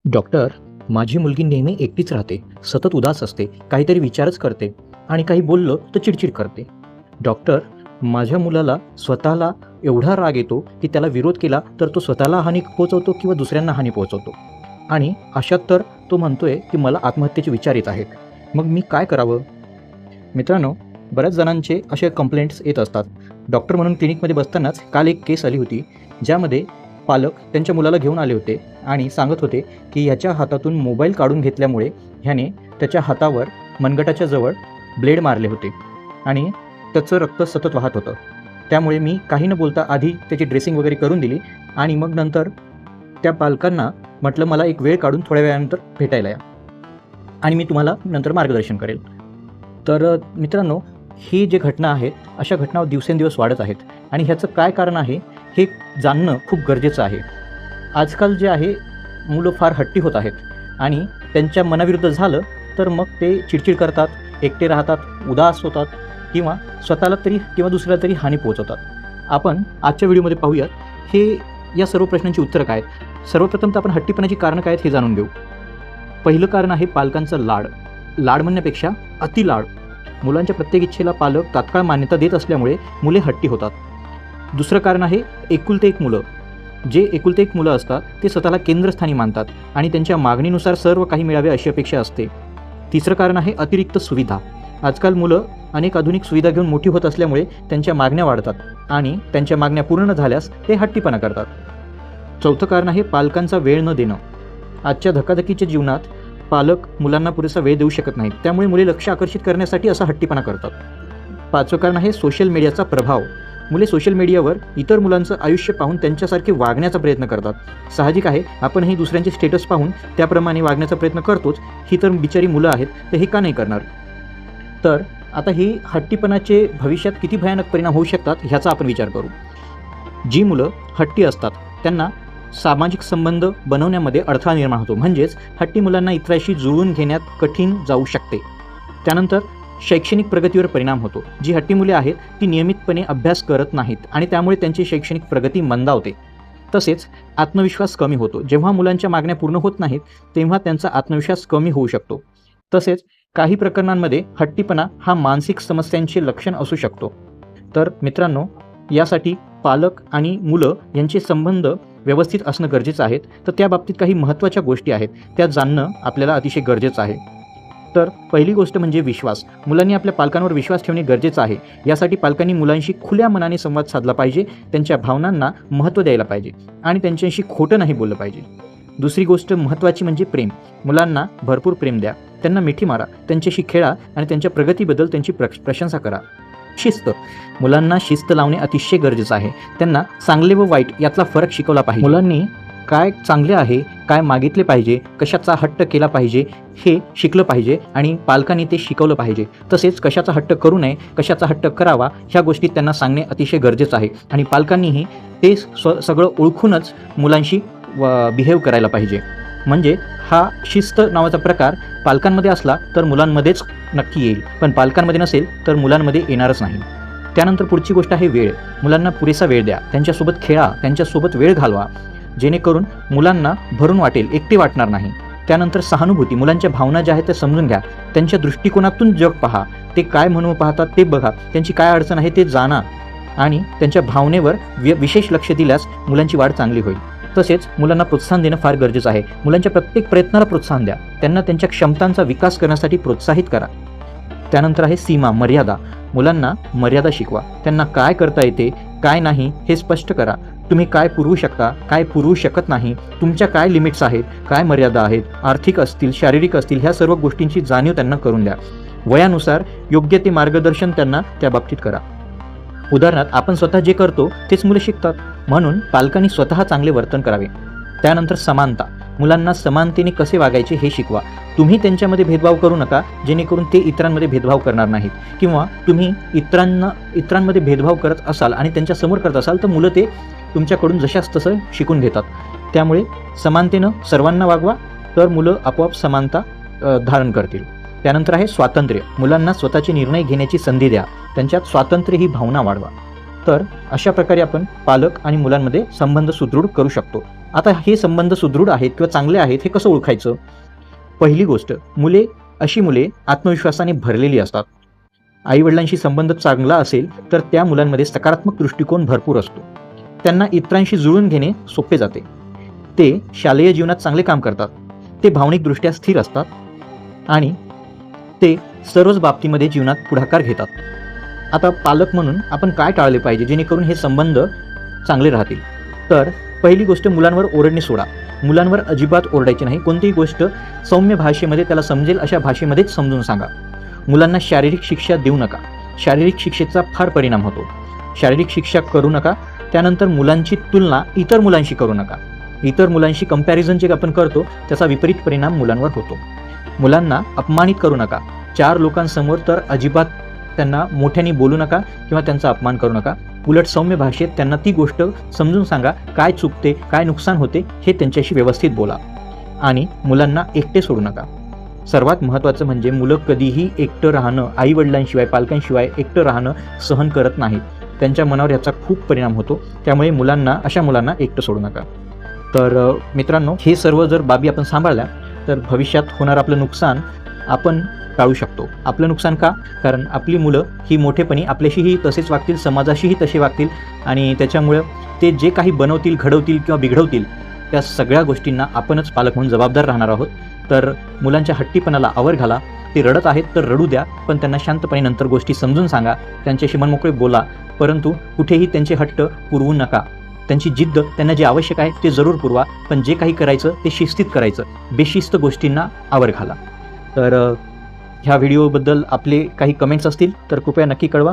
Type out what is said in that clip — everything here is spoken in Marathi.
डॉक्टर, माझी मुलगी नेहमी एकटीच राहते, सतत उदास असते, काहीतरी विचारच करते आणि काही बोललं तर चिडचिड करते. डॉक्टर, माझ्या मुलाला स्वतःला एवढा राग येतो की त्याला विरोध केला तर तो स्वतःला हानी पोहोचवतो किंवा दुसऱ्यांना हानी पोहोचवतो आणि अशात तर तो म्हणतोय की मला आत्महत्येचे विचार येत आहेत. मग मी काय करावं? मित्रांनो, बऱ्याच जणांचे असे कंप्लेंट्स येत असतात. डॉक्टर म्हणून क्लिनिकमध्ये बसतानाच काल एक केस आली होती, ज्यामध्ये पालक त्यांच्या मुलाला घेऊन आले होते आणि सांगत होते की ह्याच्या हातातून मोबाईल काढून घेतल्यामुळे ह्याने त्याच्या हातावर मनगटाच्या जवळ ब्लेड मारले होते आणि त्याचं रक्त सतत वाहत होतं. त्यामुळे मी काही न बोलता आधी त्याची ड्रेसिंग वगैरे करून दिली आणि मग नंतर त्या पालकांना म्हटलं, मला एक वेळ काढून थोड्या वेळानंतर भेटायला या आणि मी तुम्हाला नंतर मार्गदर्शन करेल. तर मित्रांनो, ही जी घटना आहेत, अशा घटना दिवसेंदिवस वाढत आहेत आणि ह्याचं काय कारण आहे हे जाणणं खूप गरजेचं आहे. आजकाल जे आहे, मुलं फार हट्टी होत आहेत आणि त्यांच्या मनाविरुद्ध झालं तर मग ते चिडचिड करतात, एकटे राहतात, उदास होतात किंवा स्वतःला तरी किंवा दुसऱ्याला तरी हानी पोहोचवतात. आपण आजच्या व्हिडिओमध्ये पाहूयात हे या सर्व प्रश्नांची उत्तरं काय आहेत. सर्वप्रथम तर आपण हट्टीपणाची कारणं काय आहेत हे जाणून घेऊ. पहिलं कारण आहे पालकांचा लाड. लाड म्हणण्यापेक्षा अतिलाड. मुलांच्या प्रत्येक इच्छेला पालक तात्काळ मान्यता देत असल्यामुळे मुले हट्टी होतात. दुसरं कारण आहे एकुलते एक मुलं. जे एकुलते एक मुलं असतात ते स्वतःला केंद्रस्थानी मानतात आणि त्यांच्या मागणीनुसार सर्व काही मिळावे अशी अपेक्षा असते. तिसरं कारण आहे अतिरिक्त सुविधा. आजकाल मुलं अनेक आधुनिक सुविधा घेऊन मोठी होत असल्यामुळे त्यांच्या मागण्या वाढतात आणि त्यांच्या मागण्या पूर्ण झाल्यास ते हट्टीपणा करतात. चौथं कारण आहे पालकांचा वेळ न देणं. आजच्या धकाधकीच्या जीवनात पालक मुलांना पुरेसा वेळ देऊ शकत नाहीत, त्यामुळे मुले लक्ष आकर्षित करण्यासाठी असा हट्टीपणा करतात. पाचवं कारण आहे सोशल मीडियाचा प्रभाव. मुले सोशल मीडियावर इतर मुलांचं आयुष्य पाहून त्यांच्यासारखे वागण्याचा प्रयत्न करतात. साहजिक आहे, आपणही दुसऱ्यांचे स्टेटस पाहून त्याप्रमाणे वागण्याचा प्रयत्न करतोच. ही तर बिचारी मुलं आहेत, तर हे का नाही करणार? तर आता ही हट्टीपणाचे भविष्यात किती भयानक परिणाम होऊ शकतात ह्याचा आपण विचार करू. जी मुलं हट्टी असतात त्यांना सामाजिक संबंध बनवण्यामध्ये अडथळा निर्माण होतो, म्हणजेच हट्टी मुलांना इतरांशी जुळवून घेण्यात कठीण जाऊ शकते. त्यानंतर शैक्षणिक प्रगतीवर परिणाम होतो. जी हट्टी मुले आहेत ती नियमितपणे अभ्यास करत नाहीत आणि त्यामुळे त्यांची शैक्षणिक प्रगती मंदावते. तसेच आत्मविश्वास कमी होतो. जेव्हा मुलांच्या मागण्या पूर्ण होत नाहीत तेव्हा त्यांचा आत्मविश्वास कमी होऊ शकतो. तसेच काही प्रकरणांमध्ये हट्टीपणा हा मानसिक समस्यांचे लक्षण असू शकतो. तर मित्रांनो, यासाठी पालक आणि मुलं यांचे संबंध व्यवस्थित असणं गरजेचं आहे. तर त्या बाबतीत काही महत्त्वाच्या गोष्टी आहेत, त्या जाणणं आपल्याला अतिशय गरजेचं आहे. तर पहिली गोष्ट म्हणजे विश्वास. मुलांनी आपल्या पालकांवर विश्वास ठेवणे गरजेचं आहे. यासाठी पालकांनी मुलांशी खुल्या मनाने संवाद साधला पाहिजे, त्यांच्या भावनांना महत्त्व द्यायला पाहिजे आणि त्यांच्याशी खोटं नाही बोललं पाहिजे. दुसरी गोष्ट महत्त्वाची म्हणजे प्रेम. मुलांना भरपूर प्रेम द्या, त्यांना मिठी मारा, त्यांच्याशी खेळा आणि त्यांच्या प्रगतीबद्दल त्यांची प्रशंसा करा. शिस्त. मुलांना शिस्त लावणे अतिशय गरजेचं आहे. त्यांना चांगले व वाईट यातला फरक शिकवला पाहिजे. मुलांनी काय चांगले आहे, काय मागितले पाहिजे, कशाचा हट्ट केला पाहिजे हे शिकलं पाहिजे आणि पालकांनी ते शिकवलं पाहिजे. तसेच कशाचा हट्ट करू नये, कशाचा हट्ट करावा ह्या गोष्टी त्यांना सांगणे अतिशय गरजेचं आहे आणि पालकांनीही ते सगळं ओळखूनच मुलांशी बिहेव करायला पाहिजे. म्हणजे हा शिस्त नावाचा प्रकार पालकांमध्ये असला तर मुलांमध्येच नक्की येईल, पण पालकांमध्ये नसेल तर मुलांमध्ये येणारच नाही. त्यानंतर पुढची गोष्ट आहे वेळ. मुलांना पुरेसा वेळ द्या, त्यांच्यासोबत खेळा, त्यांच्यासोबत वेळ घालवा, जेणेकरून मुलांना भरून वाटेल, एकटे वाटणार नाही. त्यानंतर सहानुभूती. मुलांच्या भावना ज्या आहेत त्या समजून घ्या, त्यांच्या दृष्टिकोनातून जग पहा, ते काय म्हणून पाहतात ते बघा, त्यांची काय अडचण आहे ते जाणा आणि त्यांच्या भावनेवर विशेष लक्ष दिल्यास मुलांची वाढ चांगली होईल. तसेच मुलांना प्रोत्साहन देणं फार गरजेचं आहे. मुलांच्या प्रत्येक प्रयत्नाला प्रोत्साहन द्या, त्यांना त्यांच्या क्षमतांचा विकास करण्यासाठी प्रोत्साहित करा. त्यानंतर आहे सीमा, मर्यादा. मुलांना मर्यादा शिकवा, त्यांना काय करता येते, काय नाही हे स्पष्ट करा. तुम्ही काय पुरवू शकता, काय पुरवू शकत नाही, तुमच्या काय लिमिट्स आहेत, काय मर्यादा आहेत, आर्थिक असतील, शारीरिक असतील, ह्या सर्व गोष्टींची जाणीव त्यांना करून द्या. वयानुसार योग्य ते मार्गदर्शन त्यांना त्या बाबतीत करा. उदाहरणार्थ, आपण स्वतः जे करतो तेच मुलं शिकतात, म्हणून पालकांनी स्वतः चांगले वर्तन करावे. त्यानंतर समानता. मुलांना समानतेने कसे वागायचे हे शिकवा. तुम्ही त्यांच्यामध्ये भेदभाव करू नका, जेणेकरून ते इतरांमध्ये भेदभाव करणार नाहीत, किंवा तुम्ही इतरांमध्ये भेदभाव करत असाल आणि त्यांच्यासमोर करत असाल तर मुलं ते तुमच्याकडून जशास तसं शिकून घेतात. त्यामुळे समानतेनं सर्वांना वागवा, तर मुलं आपोआप समानता धारण करतील. त्यानंतर आहे स्वातंत्र्य. मुलांना स्वतःचे निर्णय घेण्याची संधी द्या, त्यांच्यात स्वातंत्र्य ही भावना वाढवा. तर अशा प्रकारे आपण पालक आणि मुलांमध्ये संबंध सुदृढ करू शकतो. आता हे संबंध सुदृढ आहेत किंवा चांगले आहेत हे कसं ओळखायचं? पहिली गोष्ट, अशी मुले आत्मविश्वासाने भरलेली असतात. आईवडिलांशी संबंध चांगला असेल तर त्या मुलांमध्ये सकारात्मक दृष्टिकोन भरपूर असतो. त्यांना इतरांशी जुळून घेणे सोपे जाते. ते शालेय जीवनात चांगले काम करतात. ते भावनिकदृष्ट्या स्थिर असतात आणि ते सर्वच बाबतीमध्ये जीवनात पुढाकार घेतात. आता पालक म्हणून आपण काय टाळले पाहिजे जेणेकरून हे संबंध चांगले राहतील? तर पहिली गोष्ट, मुलांवर ओरडणे सोडा. मुलांवर अजिबात ओरडायचे नाही. कोणतीही गोष्ट सौम्य भाषेमध्ये त्याला समजेल अशा भाषेमध्येच समजून सांगा. मुलांना शारीरिक शिक्षा देऊ नका. शारीरिक शिक्षेचा फार परिणाम होतो. शारीरिक शिक्षा करू नका. त्यानंतर मुलांची तुलना इतर मुलांशी करू नका. इतर मुलांशी कंपॅरिझन जे आपण करतो त्याचा विपरीत परिणाम मुलांवर होतो. मुलांना अपमानित करू नका. 4 लोकांसमोर तर अजिबात त्यांना मोठ्याने बोलू नका किंवा त्यांचा अपमान करू नका. उलट सौम्य भाषेत त्यांना ती गोष्ट समजून सांगा. काय चुकते, काय नुकसान होते हे त्यांच्याशी व्यवस्थित बोला. आणि मुलांना एकटे सोडू नका. सर्वात महत्त्वाचं म्हणजे मुलं कधीही एकटं राहणं, आईवडिलांशिवाय पालकांशिवाय एकटं राहणं सहन करत नाहीत. त्यांच्या मनावर याचा खूप परिणाम होतो. त्यामुळे अशा मुलांना एकटं सोडू नका. तर मित्रांनो, हे सर्व जर बाबी आपण सांभाळल्या तर भविष्यात होणार आपलं नुकसान आपण टाळू शकतो. आपलं नुकसान का? कारण आपली मुलं ही मोठेपणी आपल्याशीही तसेच वागतील, समाजाशीही तसे वागतील आणि त्याच्यामुळं ते जे काही बनवतील, घडवतील किंवा बिघडवतील त्या सगळ्या गोष्टींना आपणच पालक म्हणून जबाबदार राहणार आहोत. तर मुलांच्या हट्टीपणाला आवर घाला. ते रडत आहेत तर रडू द्या, पण त्यांना शांतपणे नंतर गोष्टी समजून सांगा. त्यांच्याशी मनमोकळे बोला, परंतु कुठेही त्यांचे हट्ट पुरवू नका. त्यांची जिद्द, त्यांना जे आवश्यक आहे ते जरूर पुरवा, पण जे काही करायचं ते शिस्तीत करायचं. बेशिस्त गोष्टींना आवर घाला. तर ह्या व्हिडिओबद्दल आपले काही कमेंट्स असतील तर कृपया नक्की कळवा.